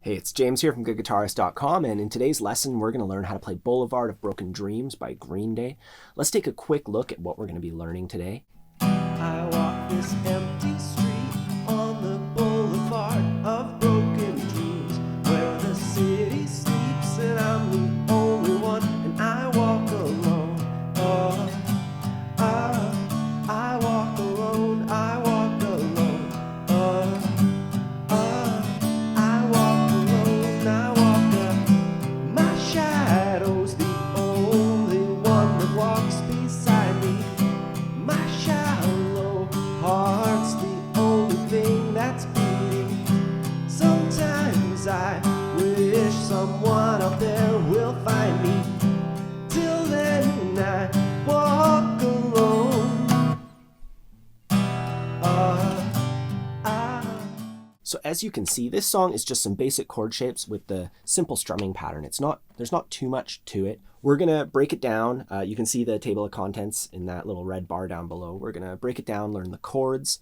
Hey, it's James here from GoodGuitarist.com, and in today's lesson we're going to learn how to play Boulevard of Broken Dreams by Green Day. Let's take a quick look at what we're going to be learning today. I walk this empty street on the Boulevard of Broken Dreams, where the city sleeps and I'm the only one, and I walk alone. I walk alone, I walk alone. I walk alone, I walk my shadow's the only one that walks beside me. My shallow heart's the only thing that's beating. Sometimes I wish someone out there will find me. Till then I walk alone. So as you can see, this song is just some basic chord shapes with the simple strumming pattern. There's not too much to it. We're gonna break it down. You can see the table of contents in that little red bar down below. We're gonna break it down, learn the chords,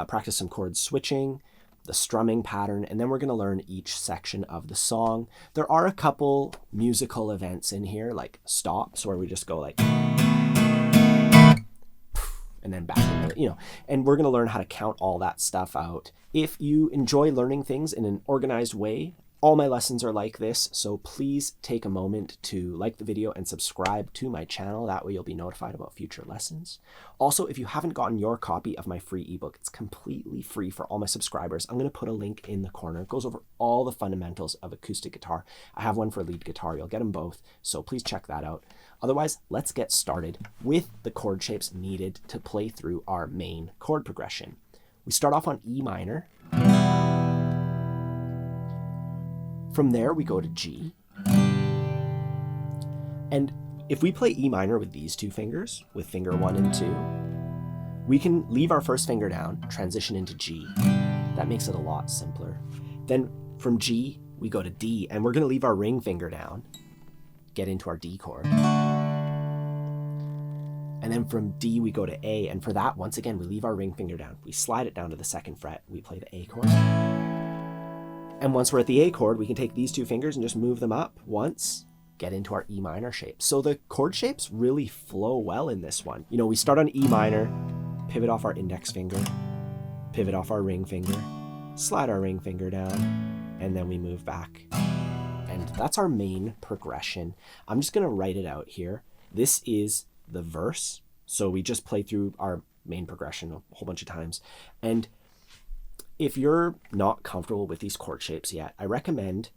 practice some chord switching, the strumming pattern, and then we're gonna learn each section of the song. There are a couple musical events in here, like stops, where we just go like, and then back into it, and we're going to learn how to count all that stuff out. If you enjoy learning things in an organized way, all my lessons are like this, so please take a moment to like the video and subscribe to my channel. That way you'll be notified about future lessons. Also, if you haven't gotten your copy of my free ebook, it's completely free for all my subscribers. I'm going to put a link in the corner. It goes over all the fundamentals of acoustic guitar. I have one for lead guitar. You'll get them both, so please check that out. Otherwise, let's get started with the chord shapes needed to play through our main chord progression. We start off on E minor. From there, we go to G. And if we play E minor with these two fingers, with finger 1 and 2, we can leave our first finger down, transition into G. That makes it a lot simpler. Then from G, we go to D, and we're going to leave our ring finger down, get into our D chord. And then from D, we go to A, and for that, once again, we leave our ring finger down. We slide it down to the 2nd fret, we play the A chord. And once we're at the A chord, we can take these two fingers and just move them up once, get into our E minor shape. So the chord shapes really flow well in this one. We start on E minor, pivot off our index finger, pivot off our ring finger, slide our ring finger down, and then we move back. And that's our main progression. I'm just gonna write it out here. This is the verse. So we just play through our main progression a whole bunch of times. And if you're not comfortable with these chord shapes yet, I recommend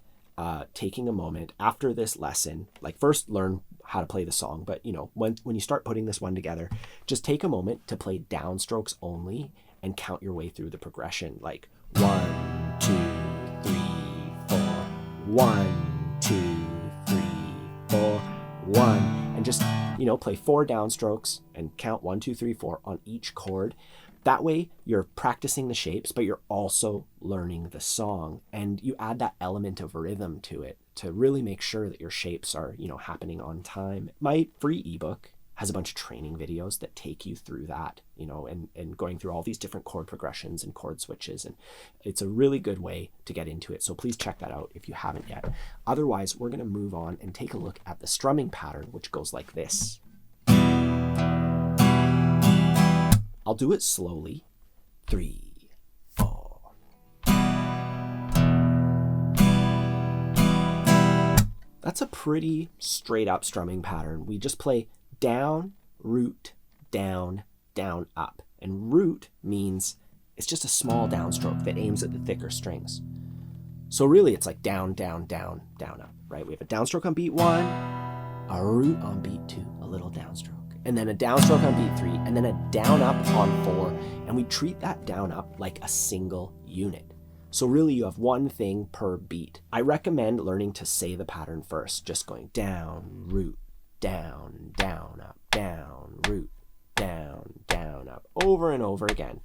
taking a moment after this lesson, like first learn how to play the song, but when you start putting this one together, just take a moment to play downstrokes only and count your way through the progression, like 1, 2, 3, 4, 1, 2, 3, 4, 1, and just play 4 downstrokes and count 1, 2, 3, 4 on each chord. That way you're practicing the shapes, but you're also learning the song, and you add that element of rhythm to it to really make sure that your shapes are, happening on time. My free ebook has a bunch of training videos that take you through that, and going through all these different chord progressions and chord switches, and it's a really good way to get into it. So please check that out if you haven't yet. Otherwise, we're going to move on and take a look at the strumming pattern, which goes like this. I'll do it slowly. 3, 4. That's a pretty straight up strumming pattern. We just play down, root, down, down, up. And root means it's just a small downstroke that aims at the thicker strings. So really it's like down, down, down, down, up, right? We have a downstroke on beat 1, a root on beat 2, a little downstroke, and then a downstroke on beat 3, and then a down up on 4, and we treat that down up like a single unit. So really you have one thing per beat. I recommend learning to say the pattern first, just going down, root, down, down, up, down, root, down, down, up, over and over again,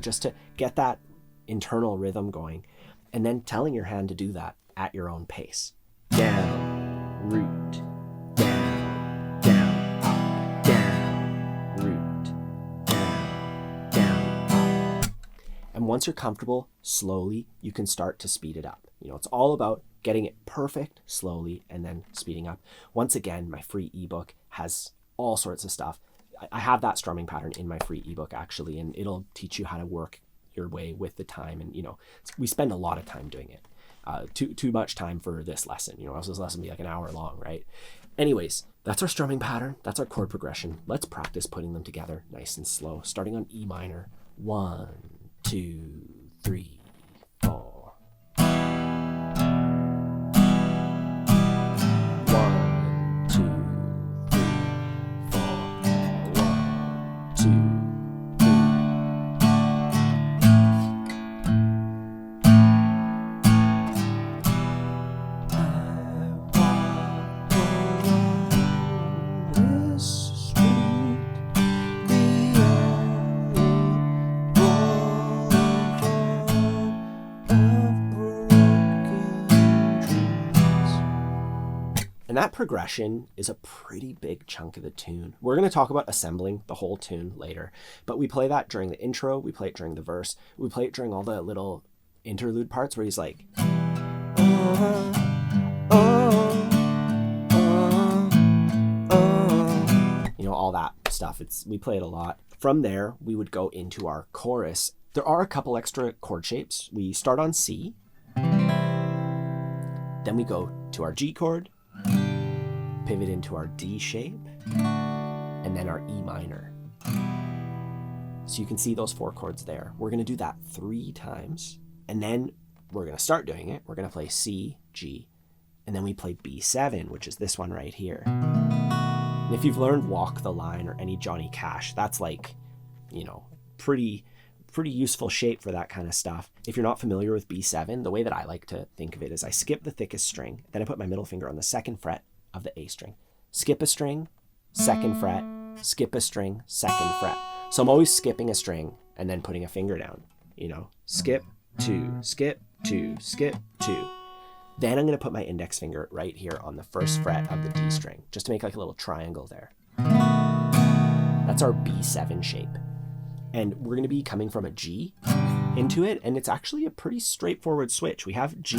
just to get that internal rhythm going, and then telling your hand to do that at your own pace. Down, root, down, down, up, down, root, down, down, up. And And once you're comfortable, slowly, you can start to speed it up. You know, it's all about getting it perfect slowly and then speeding up. Once again, my free ebook has all sorts of stuff. I have that strumming pattern in my free ebook actually, and it'll teach you how to work your way with the time. And, you know, we spend a lot of time doing it. Too much time for this lesson. You know, else this lesson will be like an hour long, right? Anyways, that's our strumming pattern. That's our chord progression. Let's practice putting them together nice and slow, starting on E minor. 1, 2, 3, 4. 1, 2, 3, 4. 1, 2, 3. And that progression is a pretty big chunk of the tune. We're going to talk about assembling the whole tune later, but we play that during the intro, we play it during the verse, we play it during all the little interlude parts where he's like, you know, all that stuff. We play it a lot. From there, we would go into our chorus. There are a couple extra chord shapes. We start on C, then we go to our G chord, pivot into our D shape, and then our E minor. So you can see those 4 chords there. We're going to do that 3 times, and then we're going to start doing it. We're going to play C, G, and then we play B7, which is this one right here. And if you've learned Walk the Line or any Johnny Cash, that's like, you know, pretty useful shape for that kind of stuff. If you're not familiar with B7, the way that I like to think of it is I skip the thickest string, then I put my middle finger on the 2nd fret of the A string. Skip a string, 2nd fret, skip a string, 2nd fret. So I'm always skipping a string and then putting a finger down, you know, skip, 2, skip, 2, skip, 2. Then I'm going to put my index finger right here on the 1st fret of the D string, just to make like a little triangle there. That's our B7 shape. And we're going to be coming from a G into it, and it's actually a pretty straightforward switch. We have G,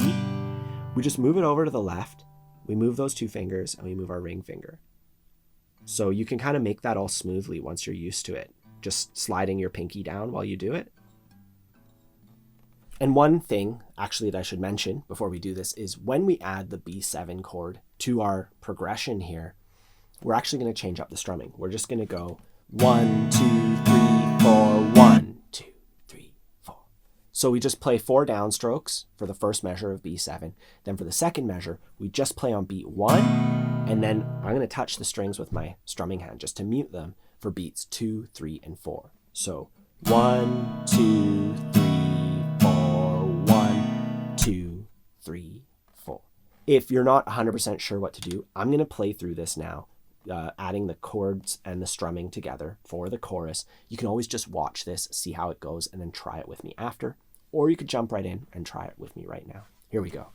we just move it over to the left, we move those 2 fingers, and we move our ring finger. So you can kind of make that all smoothly once you're used to it, just sliding your pinky down while you do it. And one thing actually that I should mention before we do this is when we add the B7 chord to our progression here, we're actually going to change up the strumming. We're just going to go 1, 2, 3, 4, 1, 2, 3, 4. So we just play 4 downstrokes for the first measure of B7. Then for the second measure, we just play on beat 1, and then I'm going to touch the strings with my strumming hand just to mute them for beats 2, 3, and 4. So 1, 2, 3, 4, 1, 2, 3, 4. If you're not 100% sure what to do, I'm going to play through this now. Adding the chords and the strumming together for the chorus. You can always just watch this, see how it goes, and then try it with me after. Or you could jump right in and try it with me right now. Here we go.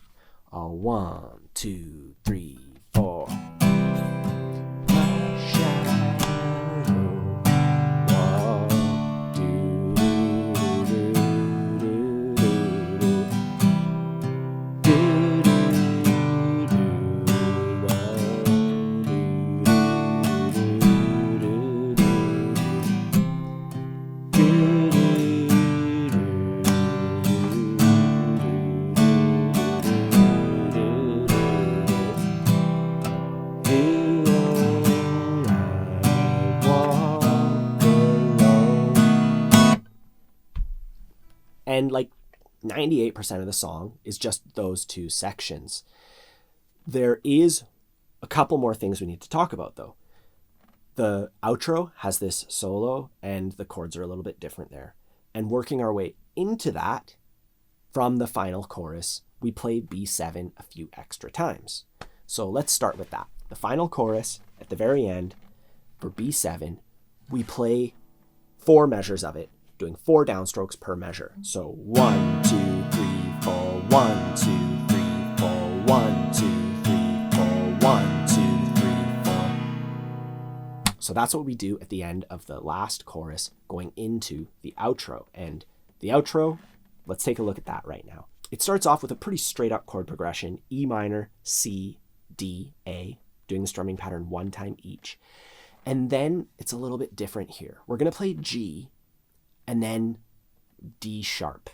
1, 2, 3, 4. And like 98% of the song is just those 2 sections. There is a couple more things we need to talk about though. The outro has this solo and the chords are a little bit different there. And working our way into that, from the final chorus, we play B7 a few extra times. So let's start with that. The final chorus at the very end for B7, we play 4 measures of it, doing 4 downstrokes per measure. So 1, 2, 3, 4, 1, 2, 3, 4, 1, 2, 3, 4, 1, 2, 3, 4. So that's what we do at the end of the last chorus going into the outro. And The outro, let's take a look at that right now. It starts off with a pretty straight up chord progression, E minor, C, D, A, doing the strumming pattern one time each. And then it's a little bit different here. We're going to play G and then D sharp.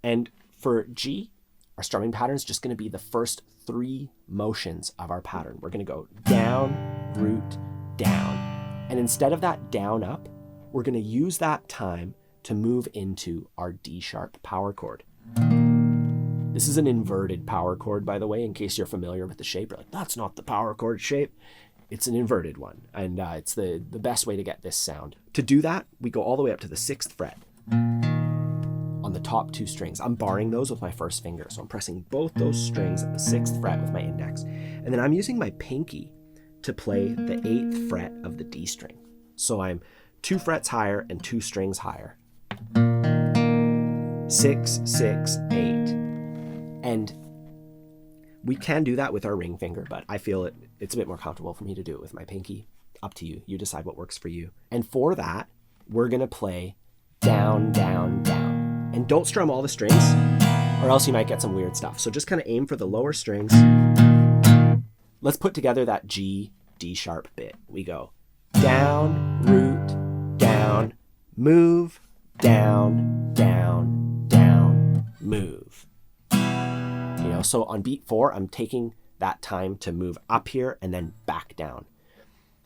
And for G, our strumming pattern is just going to be the first 3 motions of our pattern. We're going to go down, root, down. And instead of that down up, we're going to use that time to move into our D sharp power chord. This is an inverted power chord, by the way, in case you're familiar with the shape. You're like, that's not the power chord shape. It's an inverted one, and it's the best way to get this sound. To do that, we go all the way up to the 6th fret on the top 2 strings. I'm barring those with my first finger, so I'm pressing both those strings at the 6th fret with my index. And then I'm using my pinky to play the 8th fret of the D string. So I'm 2 frets higher and 2 strings higher. 6, 6, 8. And we can do that with our ring finger, but I feel it's a bit more comfortable for me to do it with my pinky. Up to you. You decide what works for you. And for that, we're going to play down, down, down. And don't strum all the strings, or else you might get some weird stuff. So just kind of aim for the lower strings. Let's put together that G, D sharp bit. We go down, root, down, move, down, down, down, move. So on beat 4, I'm taking that time to move up here and then back down.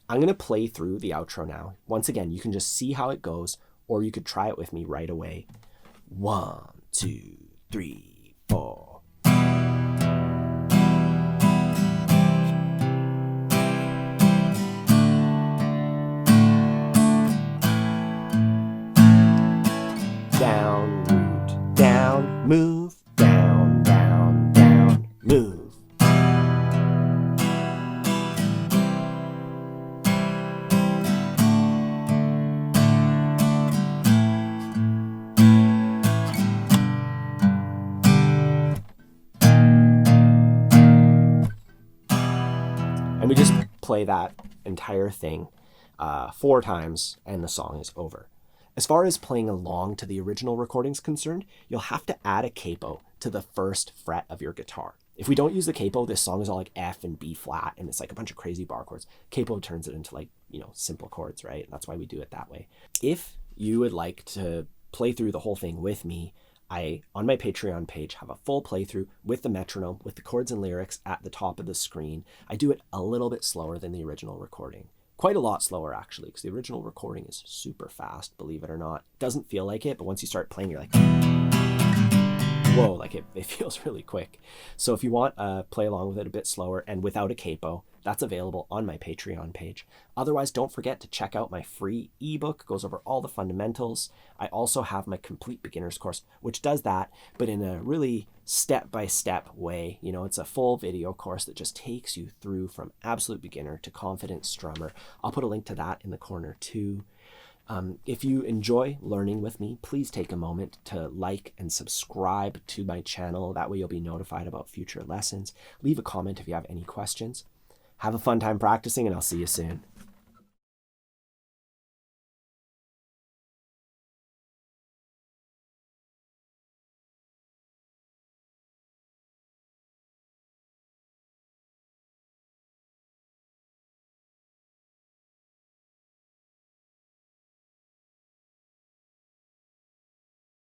I'm going to play through the outro now. Once again, you can just see how it goes, or you could try it with me right away. 1, 2, 3, 4. Down, root, down, move, down, down, down, move. And we just play that entire thing 4 times, and the song is over. As far as playing along to the original recording's concerned, you'll have to add a capo to the 1st fret of your guitar. If we don't use the capo, this song is all like F and B flat, and it's like a bunch of crazy bar chords. Capo turns it into like, simple chords, right? That's why we do it that way. If you would like to play through the whole thing with me, I, on my Patreon page, have a full playthrough with the metronome, with the chords and lyrics at the top of the screen. I do it a little bit slower than the original recording. Quite a lot slower, actually, because the original recording is super fast, believe it or not. It doesn't feel like it, but once you start playing, you're like, whoa, like it feels really quick. So if you want to play along with it a bit slower and without a capo, that's available on my Patreon page. Otherwise, don't forget to check out my free ebook. It goes over all the fundamentals. I also have my complete beginner's course, which does that, but in a really step-by-step way. It's a full video course that just takes you through from absolute beginner to confident strummer. I'll put a link to that in the corner too. If you enjoy learning with me, please take a moment to like and subscribe to my channel. That way you'll be notified about future lessons. Leave a comment if you have any questions. Have a fun time practicing, and I'll see you soon.